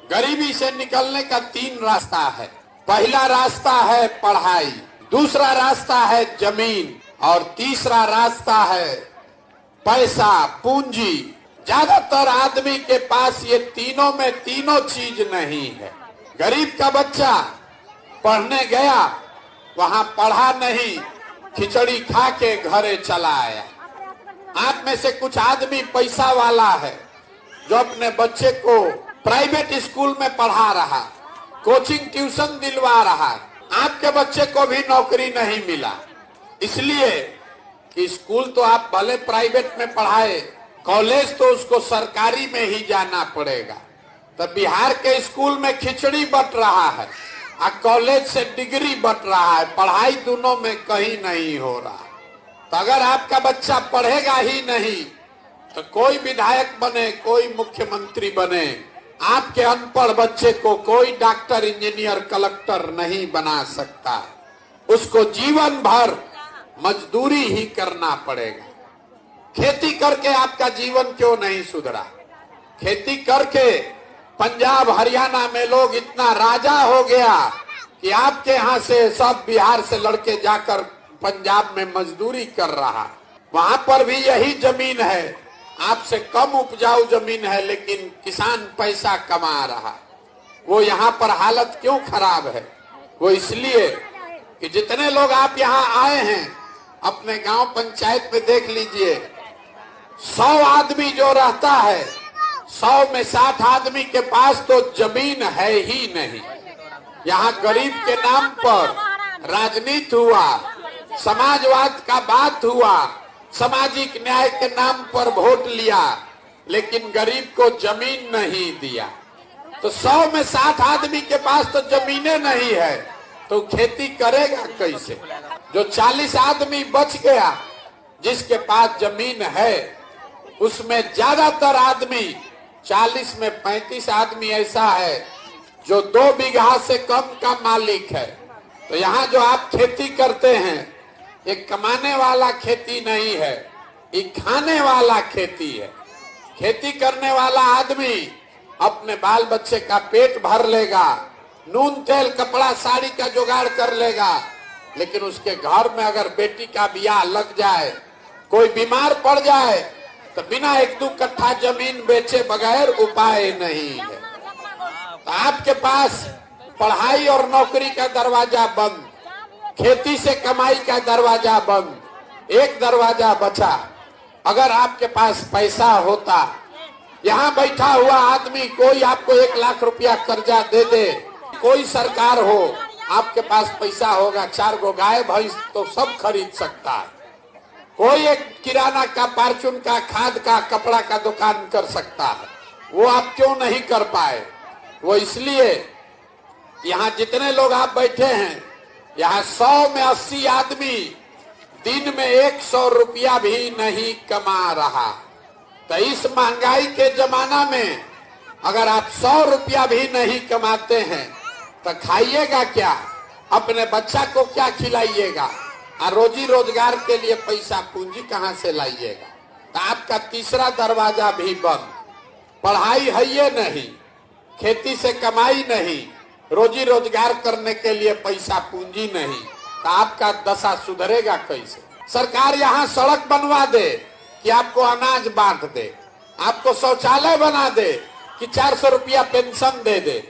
गरीबी से निकलने का 3 रास्ता है। पहला रास्ता है पढ़ाई, दूसरा रास्ता है जमीन और तीसरा रास्ता है पैसा, पूंजी। ज्यादातर आदमी के पास ये तीनों में तीनों चीज नहीं है। गरीब का बच्चा पढ़ने गया, वहां पढ़ा नहीं, खिचड़ी खा के घरे चला आया। आप में से कुछ आदमी पैसा वाला है जो अपने बच्चे को प्राइवेट स्कूल में पढ़ा रहा, कोचिंग ट्यूशन दिलवा रहा। आपके बच्चे को भी नौकरी नहीं मिला, इसलिए कि स्कूल तो आप भले प्राइवेट में पढ़ाए, कॉलेज तो उसको सरकारी में ही जाना पड़ेगा। तो बिहार के स्कूल में खिचड़ी बट रहा है और कॉलेज से डिग्री बट रहा है, पढ़ाई दोनों में कहीं नहीं हो रहा। तो अगर आपका बच्चा पढ़ेगा ही नहीं तो कोई विधायक बने, कोई मुख्यमंत्री बने, आपके अनपढ़ बच्चे को कोई डॉक्टर, इंजीनियर, कलेक्टर नहीं बना सकता। उसको जीवन भर मजदूरी ही करना पड़ेगा। खेती करके आपका जीवन क्यों नहीं सुधरा? खेती करके पंजाब हरियाणा में लोग इतना राजा हो गया कि आपके यहाँ से सब बिहार से लड़के जाकर पंजाब में मजदूरी कर रहा। वहां पर भी यही जमीन है, आपसे कम उपजाऊ जमीन है, लेकिन किसान पैसा कमा रहा। वो यहाँ पर हालत क्यों खराब है? वो इसलिए कि जितने लोग आप यहाँ आए हैं, अपने गांव पंचायत में देख लीजिए, 100 आदमी जो रहता है, 100 में 60 आदमी के पास तो जमीन है ही नहीं। यहाँ गरीब के नाम पर राजनीति हुआ, समाजवाद का बात हुआ, सामाजिक न्याय के नाम पर वोट लिया, लेकिन गरीब को जमीन नहीं दिया। तो 100 में 60 आदमी के पास तो जमीनें नहीं है, तो खेती करेगा कैसे? जो 40 आदमी बच गया जिसके पास जमीन है, उसमें ज्यादातर आदमी, 40 में 35 आदमी ऐसा है जो 2 बीघा से कम का मालिक है। तो यहाँ जो आप खेती करते हैं, ये कमाने वाला खेती नहीं है, ये खाने वाला खेती है। खेती करने वाला आदमी अपने बाल बच्चे का पेट भर लेगा, नून तेल कपड़ा साड़ी का जुगाड़ कर लेगा, लेकिन उसके घर में अगर बेटी का ब्याह लग जाए, कोई बीमार पड़ जाए, तो बिना 1-2 कट्ठा जमीन बेचे बगैर उपाय नहीं है। तो आपके पास पढ़ाई और नौकरी का दरवाजा बंद, खेती से कमाई का दरवाजा बंद, एक दरवाजा बचा। अगर आपके पास पैसा होता, यहाँ बैठा हुआ आदमी कोई आपको 1 लाख रुपया कर्जा दे दे, कोई सरकार हो, आपके पास पैसा होगा, 4 गो गाय भैंस तो सब खरीद सकता है। कोई एक किराना का, फार्चून का, खाद का, कपड़ा का दुकान कर सकता है। वो आप क्यों नहीं कर पाए? वो इसलिए यहाँ जितने लोग आप बैठे हैं, यहाँ 100 में 80 आदमी दिन में 100 रुपया भी नहीं कमा रहा। तो इस महंगाई के जमाना में अगर आप 100 रुपया भी नहीं कमाते हैं तो खाइएगा क्या? अपने बच्चा को क्या खिलाइएगा? और रोजी रोजगार के लिए पैसा पूंजी कहाँ से लाइएगा? तो आपका तीसरा दरवाजा भी बंद। पढ़ाई है ये नहीं, खेती से कमाई नहीं, रोजी रोजगार करने के लिए पैसा पूंजी नहीं, तो आपका दशा सुधरेगा कैसे? सरकार यहाँ सड़क बनवा दे कि आपको अनाज बांट दे, आपको शौचालय बना दे कि 400 रुपया पेंशन दे दे,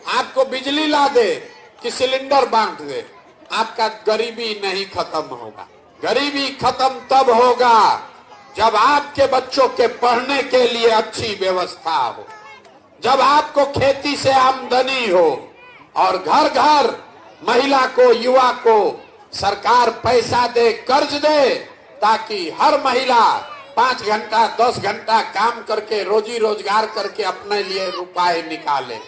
आपको बिजली ला दे कि सिलेंडर बांट दे, आपका गरीबी नहीं खत्म होगा। गरीबी खत्म तब होगा जब आपके बच्चों के पढ़ने के लिए अच्छी व्यवस्था हो, जब आपको खेती से आमदनी हो और घर घर महिला को, युवा को सरकार पैसा दे, कर्ज दे, ताकि हर महिला 5 घंटा 10 घंटा काम करके रोजी रोजगार करके अपने लिए रुपए निकाले।